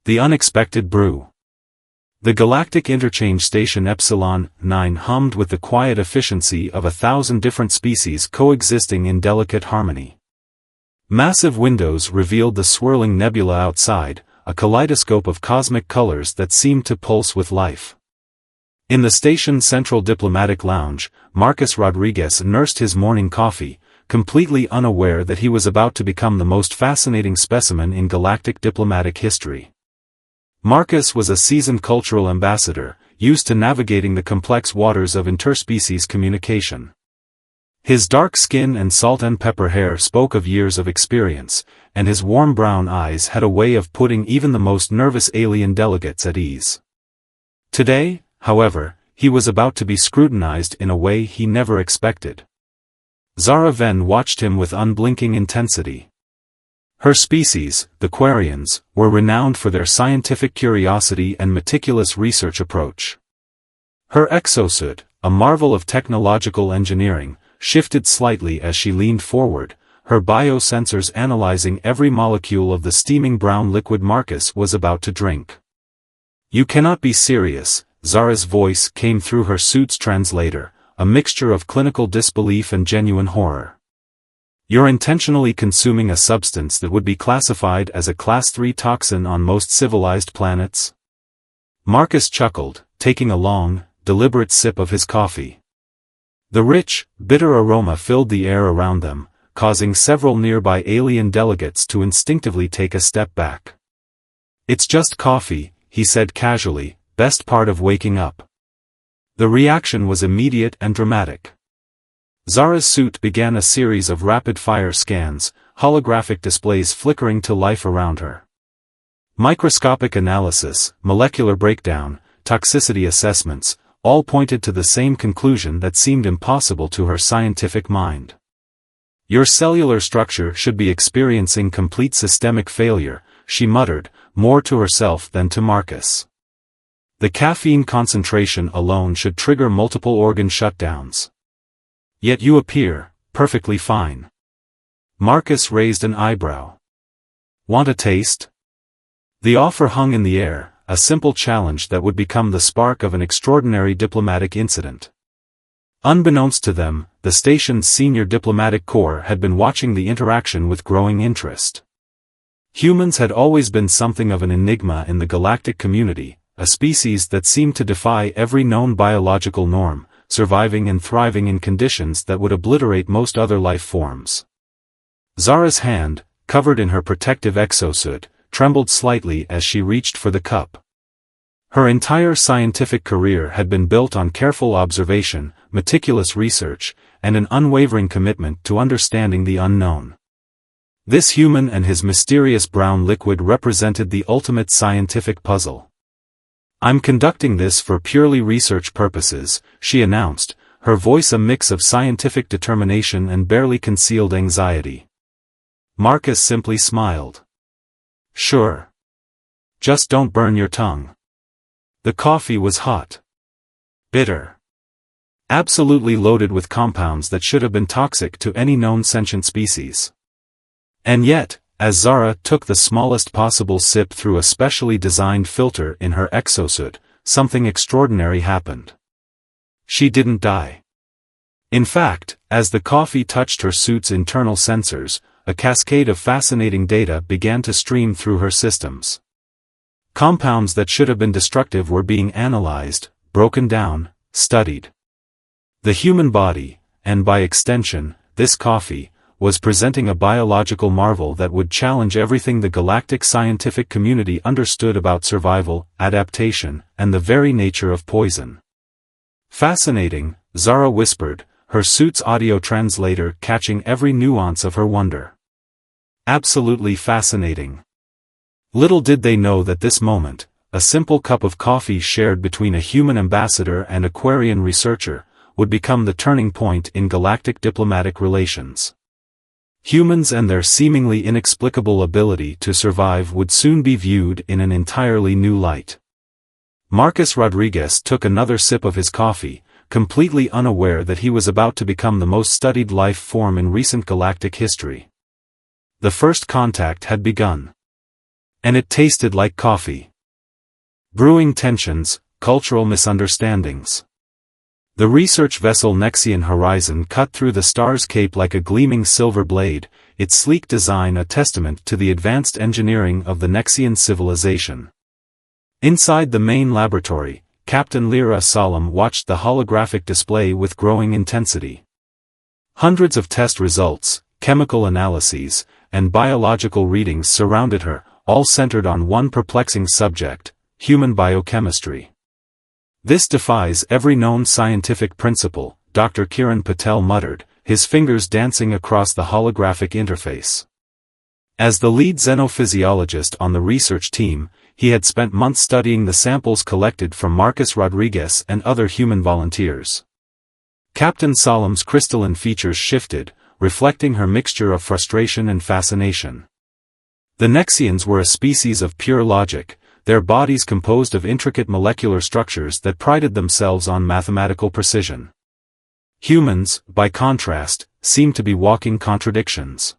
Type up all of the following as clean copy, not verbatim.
The unexpected brew. The galactic interchange station Epsilon 9 hummed with the quiet efficiency of 1,000 different species coexisting in delicate harmony. Massive windows revealed the swirling nebula outside, a kaleidoscope of cosmic colors that seemed to pulse with life. In the station's central diplomatic lounge, Marcus Rodriguez nursed his morning coffee, completely unaware that he was about to become the most fascinating specimen in galactic diplomatic history. Marcus was a seasoned cultural ambassador, used to navigating the complex waters of interspecies communication. His dark skin and salt and pepper hair spoke of years of experience, and his warm brown eyes had a way of putting even the most nervous alien delegates at ease. Today, however, he was about to be scrutinized in a way he never expected. Zara Venn watched him with unblinking intensity. Her species, the Quarians, were renowned for their scientific curiosity and meticulous research approach. Her exosuit, a marvel of technological engineering, shifted slightly as she leaned forward, her biosensors analyzing every molecule of the steaming brown liquid Marcus was about to drink. "You cannot be serious," Zara's voice came through her suit's translator, a mixture of clinical disbelief and genuine horror. "You're intentionally consuming a substance that would be classified as a Class 3 toxin on most civilized planets?" Marcus chuckled, taking a long, deliberate sip of his coffee. The rich, bitter aroma filled the air around them, causing several nearby alien delegates to instinctively take a step back. "It's just coffee," he said casually, "best part of waking up." The reaction was immediate and dramatic. Zara's suit began a series of rapid-fire scans, holographic displays flickering to life around her. Microscopic analysis, molecular breakdown, toxicity assessments, all pointed to the same conclusion that seemed impossible to her scientific mind. "Your cellular structure should be experiencing complete systemic failure," she muttered, more to herself than to Marcus. "The caffeine concentration alone should trigger multiple organ shutdowns. Yet you appear perfectly fine." Marcus raised an eyebrow. "Want a taste?" The offer hung in the air, a simple challenge that would become the spark of an extraordinary diplomatic incident. Unbeknownst to them, the station's senior diplomatic corps had been watching the interaction with growing interest. Humans had always been something of an enigma in the galactic community, a species that seemed to defy every known biological norm, surviving and thriving in conditions that would obliterate most other life forms. Zara's hand, covered in her protective exosuit, trembled slightly as she reached for the cup. Her entire scientific career had been built on careful observation, meticulous research, and an unwavering commitment to understanding the unknown. This human and his mysterious brown liquid represented the ultimate scientific puzzle. "I'm conducting this for purely research purposes," she announced, her voice a mix of scientific determination and barely concealed anxiety. Marcus simply smiled. "Sure. Just don't burn your tongue." The coffee was hot. Bitter. Absolutely loaded with compounds that should have been toxic to any known sentient species. And yet, as Zara took the smallest possible sip through a specially designed filter in her exosuit, something extraordinary happened. She didn't die. In fact, as the coffee touched her suit's internal sensors, a cascade of fascinating data began to stream through her systems. Compounds that should have been destructive were being analyzed, broken down, studied. The human body, and by extension, this coffee, was presenting a biological marvel that would challenge everything the galactic scientific community understood about survival, adaptation, and the very nature of poison. "Fascinating," Zara whispered, her suit's audio translator catching every nuance of her wonder. "Absolutely fascinating." Little did they know that this moment, a simple cup of coffee shared between a human ambassador and a Quarian researcher, would become the turning point in galactic diplomatic relations. Humans and their seemingly inexplicable ability to survive would soon be viewed in an entirely new light. Marcus Rodriguez took another sip of his coffee, completely unaware that he was about to become the most studied life form in recent galactic history. The first contact had begun. And it tasted like coffee. Brewing tensions, cultural misunderstandings. The research vessel Nexian Horizon cut through the star's cape like a gleaming silver blade, its sleek design a testament to the advanced engineering of the Nexian civilization. Inside the main laboratory, Captain Lyra Solemn watched the holographic display with growing intensity. Hundreds of test results, chemical analyses, and biological readings surrounded her, all centered on one perplexing subject: human biochemistry. "This defies every known scientific principle," Dr. Kiran Patel muttered, his fingers dancing across the holographic interface. As the lead xenophysiologist on the research team, he had spent months studying the samples collected from Marcus Rodriguez and other human volunteers. Captain Solemn's crystalline features shifted, reflecting her mixture of frustration and fascination. The Nexians were a species of pure logic, their bodies composed of intricate molecular structures that prided themselves on mathematical precision. Humans, by contrast, seemed to be walking contradictions.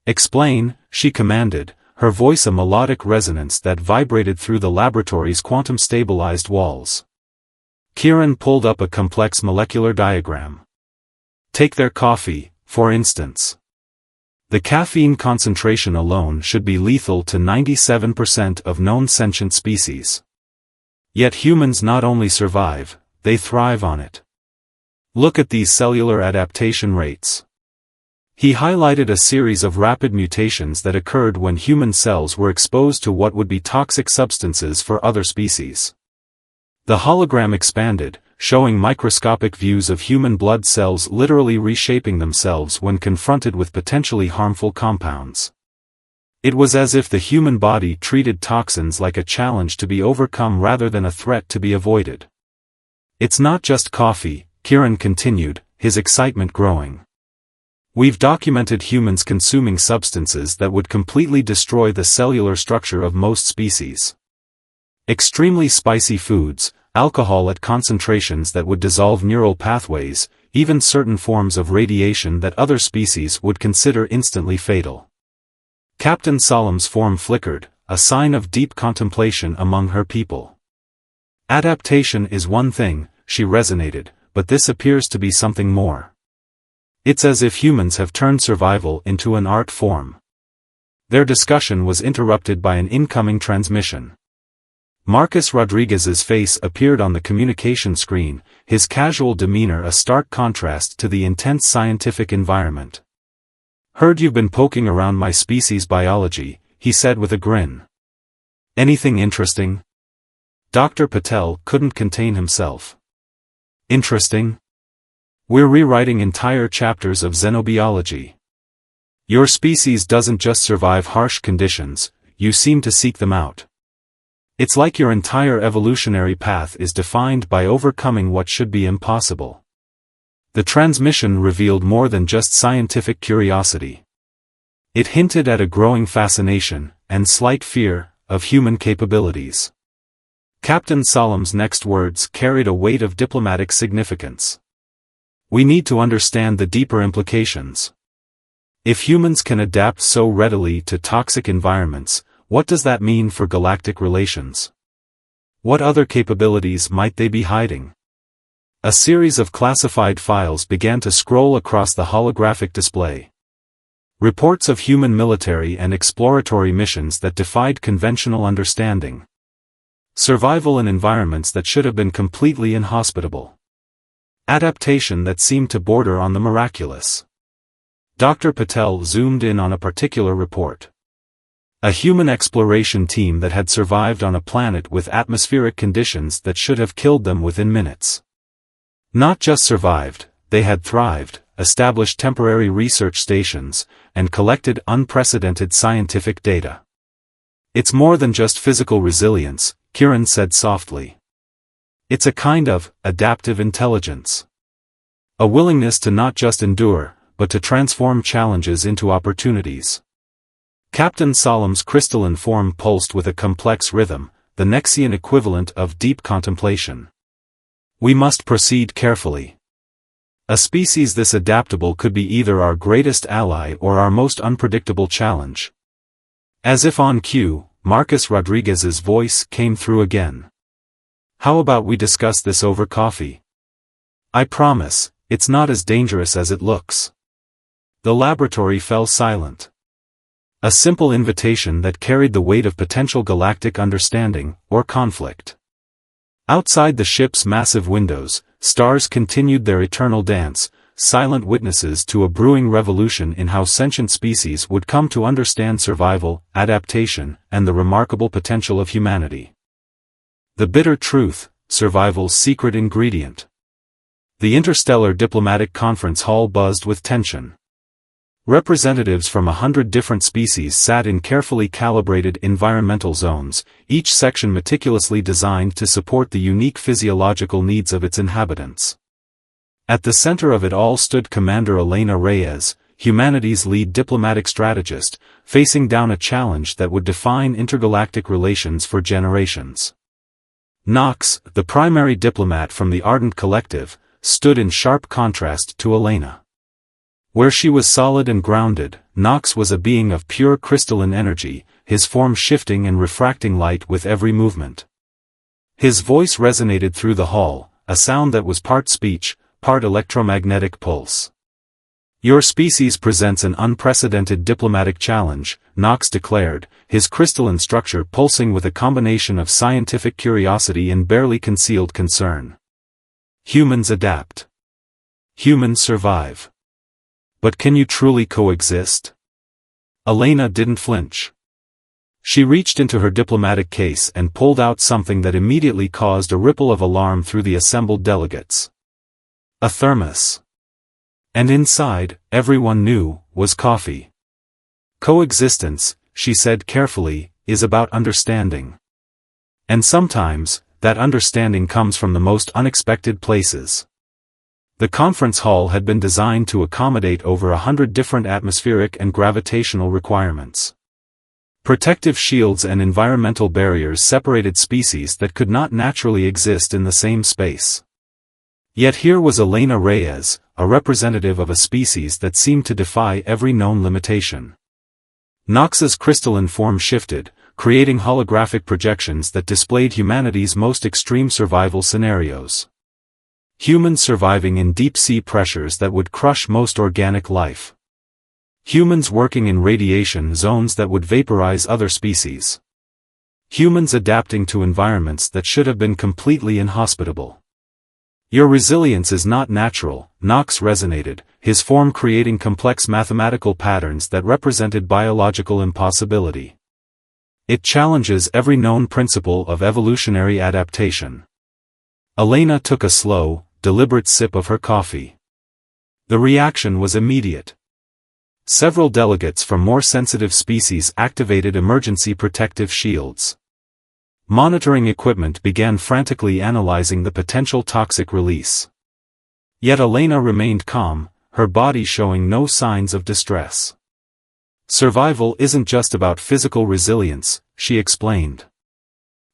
"Explain," she commanded, her voice a melodic resonance that vibrated through the laboratory's quantum-stabilized walls. Kiran pulled up a complex molecular diagram. "Take their coffee, for instance. The caffeine concentration alone should be lethal to 97% of known sentient species. Yet humans not only survive, they thrive on it. Look at these cellular adaptation rates." He highlighted a series of rapid mutations that occurred when human cells were exposed to what would be toxic substances for other species. The hologram expanded, showing microscopic views of human blood cells literally reshaping themselves when confronted with potentially harmful compounds. It was as if the human body treated toxins like a challenge to be overcome rather than a threat to be avoided. "It's not just coffee," Kiran continued, his excitement growing. "We've documented humans consuming substances that would completely destroy the cellular structure of most species. Extremely spicy foods, alcohol at concentrations that would dissolve neural pathways, even certain forms of radiation that other species would consider instantly fatal." Captain Solemn's form flickered, a sign of deep contemplation among her people. "Adaptation is one thing," she resonated, "but this appears to be something more. It's as if humans have turned survival into an art form." Their discussion was interrupted by an incoming transmission. Marcus Rodriguez's face appeared on the communication screen, his casual demeanor a stark contrast to the intense scientific environment. "Heard you've been poking around my species' biology," he said with a grin. "Anything interesting?" Dr. Patel couldn't contain himself. "Interesting? We're rewriting entire chapters of xenobiology. Your species doesn't just survive harsh conditions, you seem to seek them out. It's like your entire evolutionary path is defined by overcoming what should be impossible." The transmission revealed more than just scientific curiosity. It hinted at a growing fascination, and slight fear, of human capabilities. Captain Solemn's next words carried a weight of diplomatic significance. "We need to understand the deeper implications. If humans can adapt so readily to toxic environments, what does that mean for galactic relations? What other capabilities might they be hiding?" A series of classified files began to scroll across the holographic display. Reports of human military and exploratory missions that defied conventional understanding. Survival in environments that should have been completely inhospitable. Adaptation that seemed to border on the miraculous. Dr. Patel zoomed in on a particular report. A human exploration team that had survived on a planet with atmospheric conditions that should have killed them within minutes. Not just survived, they had thrived, established temporary research stations, and collected unprecedented scientific data. "It's more than just physical resilience," Kiran said softly. "It's a kind of adaptive intelligence. A willingness to not just endure, but to transform challenges into opportunities." Captain Solemn's crystalline form pulsed with a complex rhythm, the Nexian equivalent of deep contemplation. "We must proceed carefully. A species this adaptable could be either our greatest ally or our most unpredictable challenge." As if on cue, Marcus Rodriguez's voice came through again. How about we discuss this over coffee? I promise, it's not as dangerous as it looks. The laboratory fell silent. A simple invitation that carried the weight of potential galactic understanding, or conflict. Outside the ship's massive windows, stars continued their eternal dance, silent witnesses to a brewing revolution in how sentient species would come to understand survival, adaptation, and the remarkable potential of humanity. The bitter truth, survival's secret ingredient. The interstellar diplomatic conference hall buzzed with tension. Representatives from 100 different species sat in carefully calibrated environmental zones, each section meticulously designed to support the unique physiological needs of its inhabitants. At the center of it all stood Commander Elena Reyes, humanity's lead diplomatic strategist, facing down a challenge that would define intergalactic relations for generations. Knox, the primary diplomat from the Ardent Collective, stood in sharp contrast to Elena. Where she was solid and grounded, Knox was a being of pure crystalline energy, his form shifting and refracting light with every movement. His voice resonated through the hall, a sound that was part speech, part electromagnetic pulse. Your species presents an unprecedented diplomatic challenge, Knox declared, his crystalline structure pulsing with a combination of scientific curiosity and barely concealed concern. Humans adapt. Humans survive. But can you truly coexist? Elena didn't flinch. She reached into her diplomatic case and pulled out something that immediately caused a ripple of alarm through the assembled delegates. A thermos. And inside, everyone knew, was coffee. Coexistence, she said carefully, is about understanding. And sometimes, that understanding comes from the most unexpected places. The conference hall had been designed to accommodate over 100 different atmospheric and gravitational requirements. Protective shields and environmental barriers separated species that could not naturally exist in the same space. Yet here was Elena Reyes, a representative of a species that seemed to defy every known limitation. Knox's crystalline form shifted, creating holographic projections that displayed humanity's most extreme survival scenarios. Humans surviving in deep-sea pressures that would crush most organic life. Humans working in radiation zones that would vaporize other species. Humans adapting to environments that should have been completely inhospitable. Your resilience is not natural, Knox resonated, his form creating complex mathematical patterns that represented biological impossibility. It challenges every known principle of evolutionary adaptation. Elena took a slow, deliberate sip of her coffee. The reaction was immediate. Several delegates from more sensitive species activated emergency protective shields. Monitoring equipment began frantically analyzing the potential toxic release. Yet Elena remained calm, her body showing no signs of distress. Survival isn't just about physical resilience, she explained.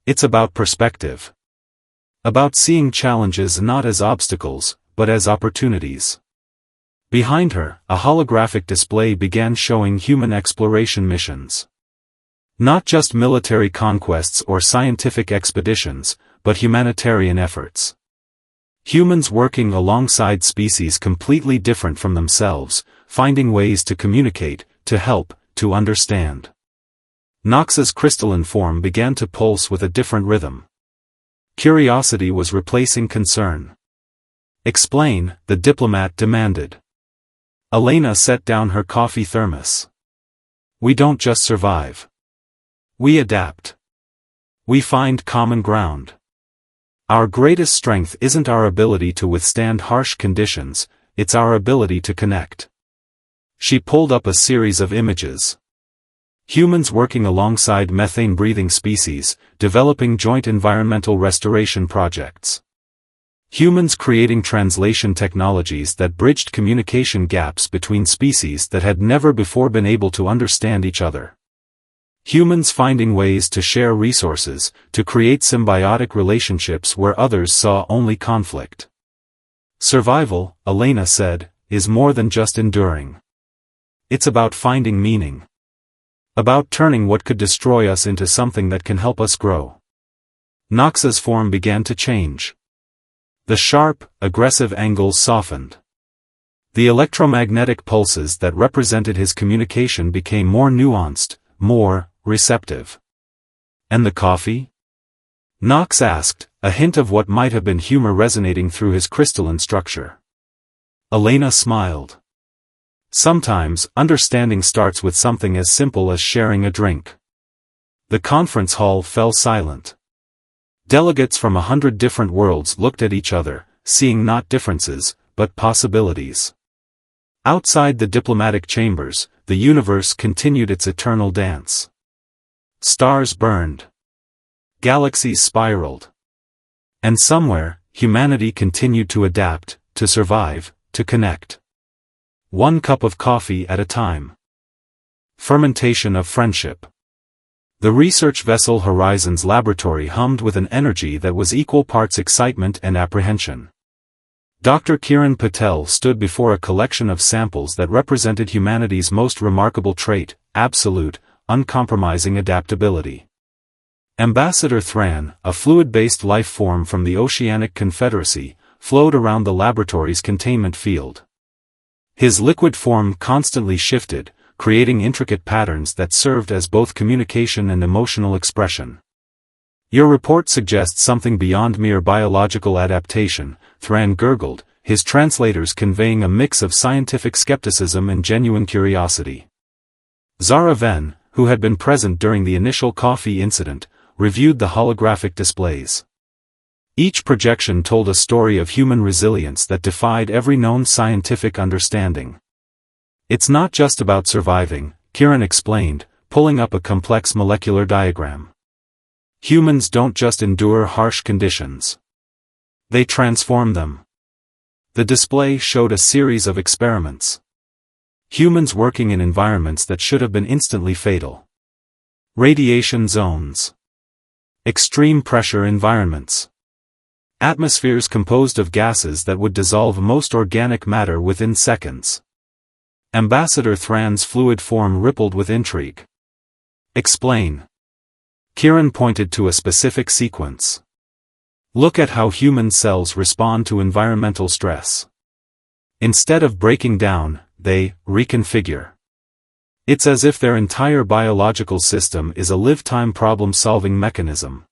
It's about perspective. About seeing challenges not as obstacles, but as opportunities. Behind her, a holographic display began showing human exploration missions. Not just military conquests or scientific expeditions, but humanitarian efforts. Humans working alongside species completely different from themselves, finding ways to communicate, to help, to understand. Knox's crystalline form began to pulse with a different rhythm. Curiosity was replacing concern. Explain, the diplomat demanded. Elena set down her coffee thermos. We don't just survive. We adapt. We find common ground. Our greatest strength isn't our ability to withstand harsh conditions, it's our ability to connect. She pulled up a series of images. Humans working alongside methane-breathing species, developing joint environmental restoration projects. Humans creating translation technologies that bridged communication gaps between species that had never before been able to understand each other. Humans finding ways to share resources, to create symbiotic relationships where others saw only conflict. Survival, Elena said, is more than just enduring. It's about finding meaning. About turning what could destroy us into something that can help us grow. Knox's form began to change. The sharp, aggressive angles softened. The electromagnetic pulses that represented his communication became more nuanced, more receptive. And the coffee? Knox asked, a hint of what might have been humor resonating through his crystalline structure. Elena smiled. Sometimes, understanding starts with something as simple as sharing a drink. The conference hall fell silent. Delegates from 100 different worlds looked at each other, seeing not differences, but possibilities. Outside the diplomatic chambers, the universe continued its eternal dance. Stars burned. Galaxies spiraled. And somewhere, humanity continued to adapt, to survive, to connect. One cup of coffee at a time. Fermentation of friendship. The research vessel Horizon's laboratory hummed with an energy that was equal parts excitement and apprehension. Dr. Kiran Patel stood before a collection of samples that represented humanity's most remarkable trait, absolute, uncompromising adaptability. Ambassador Thran, a fluid-based life form from the Oceanic Confederacy, flowed around the laboratory's containment field. His liquid form constantly shifted, creating intricate patterns that served as both communication and emotional expression. Your report suggests something beyond mere biological adaptation, Thran gurgled, his translators conveying a mix of scientific skepticism and genuine curiosity. Zara Venn, who had been present during the initial coffee incident, reviewed the holographic displays. Each projection told a story of human resilience that defied every known scientific understanding. It's not just about surviving, Kiran explained, pulling up a complex molecular diagram. Humans don't just endure harsh conditions. They transform them. The display showed a series of experiments. Humans working in environments that should have been instantly fatal. Radiation zones. Extreme pressure environments. Atmospheres composed of gases that would dissolve most organic matter within seconds. Ambassador Thran's fluid form rippled with intrigue. Explain. Kiran pointed to a specific sequence. Look at how human cells respond to environmental stress. Instead of breaking down, they reconfigure. It's as if their entire biological system is a live-time problem-solving mechanism.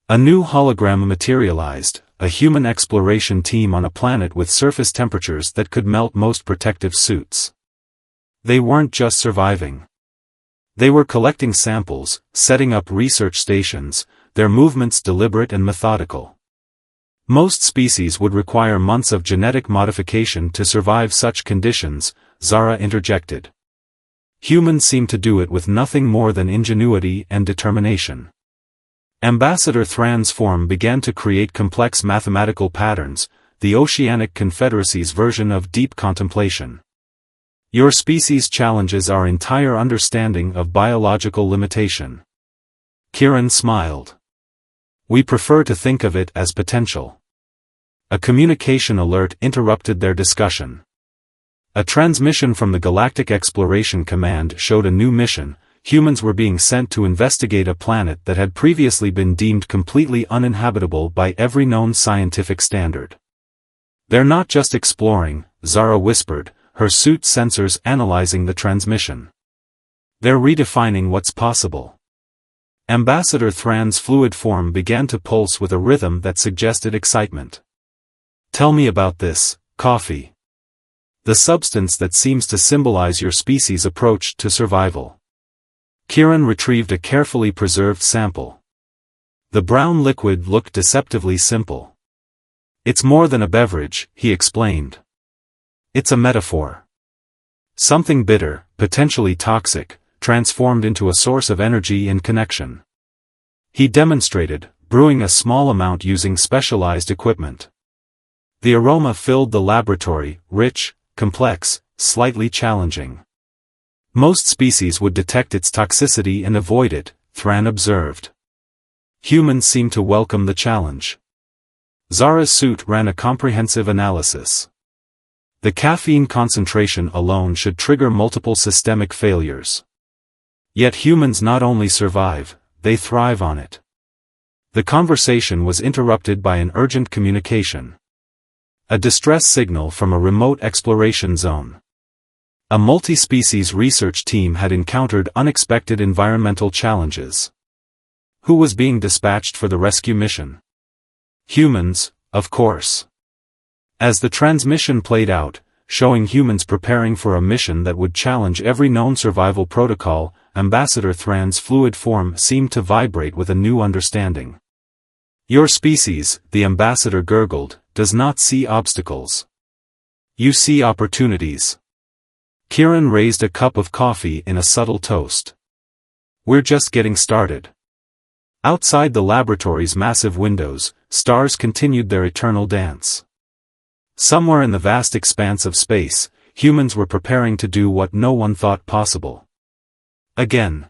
A new hologram materialized, a human exploration team on a planet with surface temperatures that could melt most protective suits. They weren't just surviving. They were collecting samples, setting up research stations, their movements deliberate and methodical. Most species would require months of genetic modification to survive such conditions, Zara interjected. Humans seem to do it with nothing more than ingenuity and determination. Ambassador Thran's form began to create complex mathematical patterns, the Oceanic Confederacy's version of deep contemplation. Your species challenges our entire understanding of biological limitation. Kiran smiled. We prefer to think of it as potential. A communication alert interrupted their discussion. A transmission from the Galactic Exploration Command showed a new mission. Humans were being sent to investigate a planet that had previously been deemed completely uninhabitable by every known scientific standard. They're not just exploring, Zara whispered, her suit sensors analyzing the transmission. They're redefining what's possible. Ambassador Thran's fluid form began to pulse with a rhythm that suggested excitement. Tell me about this, coffee. The substance that seems to symbolize your species' approach to survival. Kiran retrieved a carefully preserved sample. The brown liquid looked deceptively simple. It's more than a beverage, he explained. It's a metaphor. Something bitter, potentially toxic, transformed into a source of energy and connection. He demonstrated, brewing a small amount using specialized equipment. The aroma filled the laboratory, rich, complex, slightly challenging. Most species would detect its toxicity and avoid it, Thran observed. Humans seemed to welcome the challenge. Zara's suit ran a comprehensive analysis. The caffeine concentration alone should trigger multiple systemic failures. Yet humans not only survive, they thrive on it. The conversation was interrupted by an urgent communication. A distress signal from a remote exploration zone. A multi-species research team had encountered unexpected environmental challenges. Who was being dispatched for the rescue mission? Humans, of course. As the transmission played out, showing humans preparing for a mission that would challenge every known survival protocol, Ambassador Thran's fluid form seemed to vibrate with a new understanding. Your species, the ambassador gurgled, does not see obstacles. You see opportunities. Kieran raised a cup of coffee in a subtle toast. We're just getting started. Outside the laboratory's massive windows, stars continued their eternal dance. Somewhere in the vast expanse of space, humans were preparing to do what no one thought possible. Again.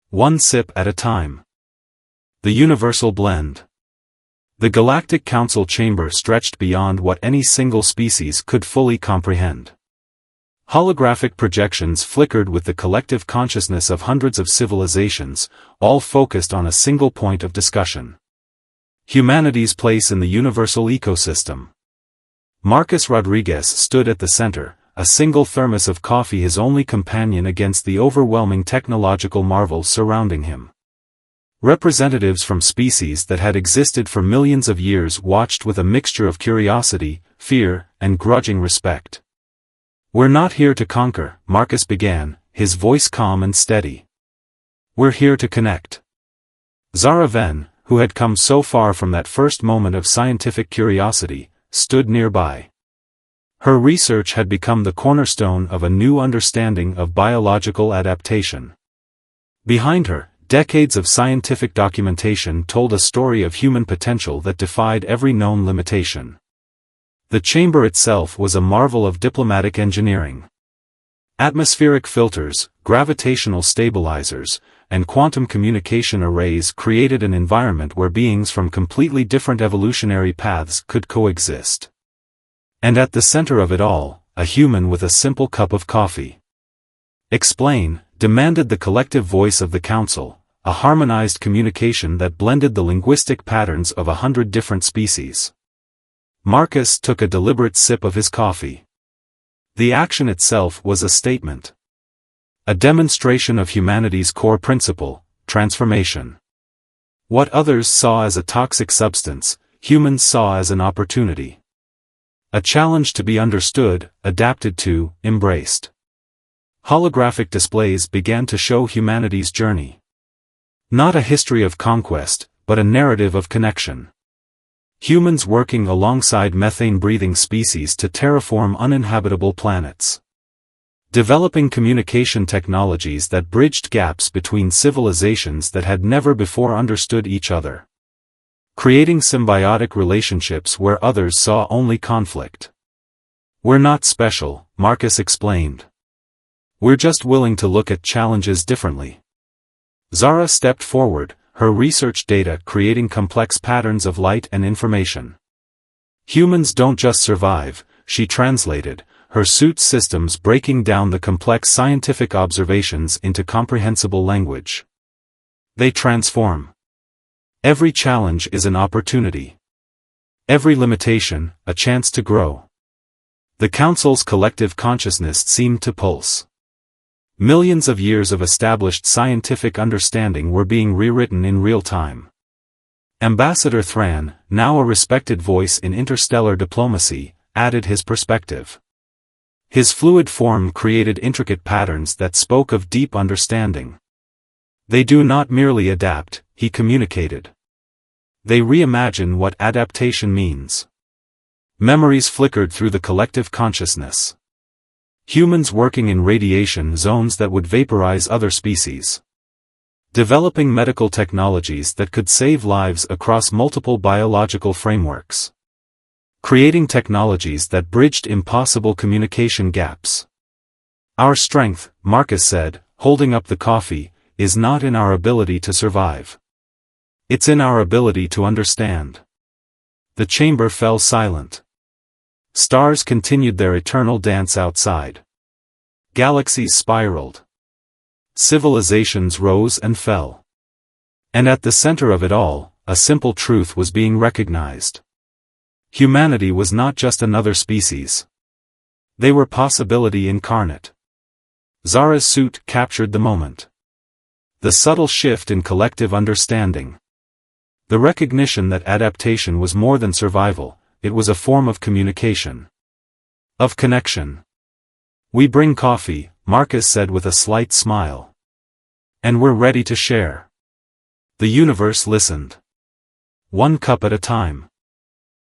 One sip at a time. The universal blend. The Galactic Council chamber stretched beyond what any single species could fully comprehend. Holographic projections flickered with the collective consciousness of hundreds of civilizations, all focused on a single point of discussion. Humanity's place in the universal ecosystem. Marcus Rodriguez stood at the center, a single thermos of coffee his only companion against the overwhelming technological marvels surrounding him. Representatives from species that had existed for millions of years watched with a mixture of curiosity, fear, and grudging respect. We're not here to conquer, Marcus began, his voice calm and steady. We're here to connect. Zara Venn, who had come so far from that first moment of scientific curiosity, stood nearby. Her research had become the cornerstone of a new understanding of biological adaptation. Behind her, decades of scientific documentation told a story of human potential that defied every known limitation. The chamber itself was a marvel of diplomatic engineering. Atmospheric filters, gravitational stabilizers, and quantum communication arrays created an environment where beings from completely different evolutionary paths could coexist. And at the center of it all, a human with a simple cup of coffee. Explain, demanded the collective voice of the council, a harmonized communication that blended the linguistic patterns of 100 different species. Marcus took a deliberate sip of his coffee. The action itself was a statement. A demonstration of humanity's core principle, transformation. What others saw as a toxic substance, humans saw as an opportunity. A challenge to be understood, adapted to, embraced. Holographic displays began to show humanity's journey. Not a history of conquest, but a narrative of connection. Humans working alongside methane-breathing species to terraform uninhabitable planets. Developing communication technologies that bridged gaps between civilizations that had never before understood each other. Creating symbiotic relationships where others saw only conflict. We're not special, Marcus explained. We're just willing to look at challenges differently. Zara stepped forward, her research data creating complex patterns of light and information. Humans don't just survive, she translated, her suit systems breaking down the complex scientific observations into comprehensible language. They transform. Every challenge is an opportunity. Every limitation, a chance to grow. The Council's collective consciousness seemed to pulse. Millions of years of established scientific understanding were being rewritten in real time. Ambassador Thran, now a respected voice in interstellar diplomacy, added his perspective. His fluid form created intricate patterns that spoke of deep understanding. They do not merely adapt, he communicated. They reimagine what adaptation means. Memories flickered through the collective consciousness. Humans working in radiation zones that would vaporize other species. Developing medical technologies that could save lives across multiple biological frameworks. Creating technologies that bridged impossible communication gaps. Our strength, Marcus said, holding up the coffee, is not in our ability to survive. It's in our ability to understand. The chamber fell silent. Stars continued their eternal dance outside. Galaxies spiraled. Civilizations rose and fell. And at the center of it all, a simple truth was being recognized. Humanity was not just another species. They were possibility incarnate. Zara's suit captured the moment. The subtle shift in collective understanding. The recognition that adaptation was more than survival, it was a form of communication. Of connection. "We bring coffee," Marcus said with a slight smile. "And we're ready to share." The universe listened. One cup at a time.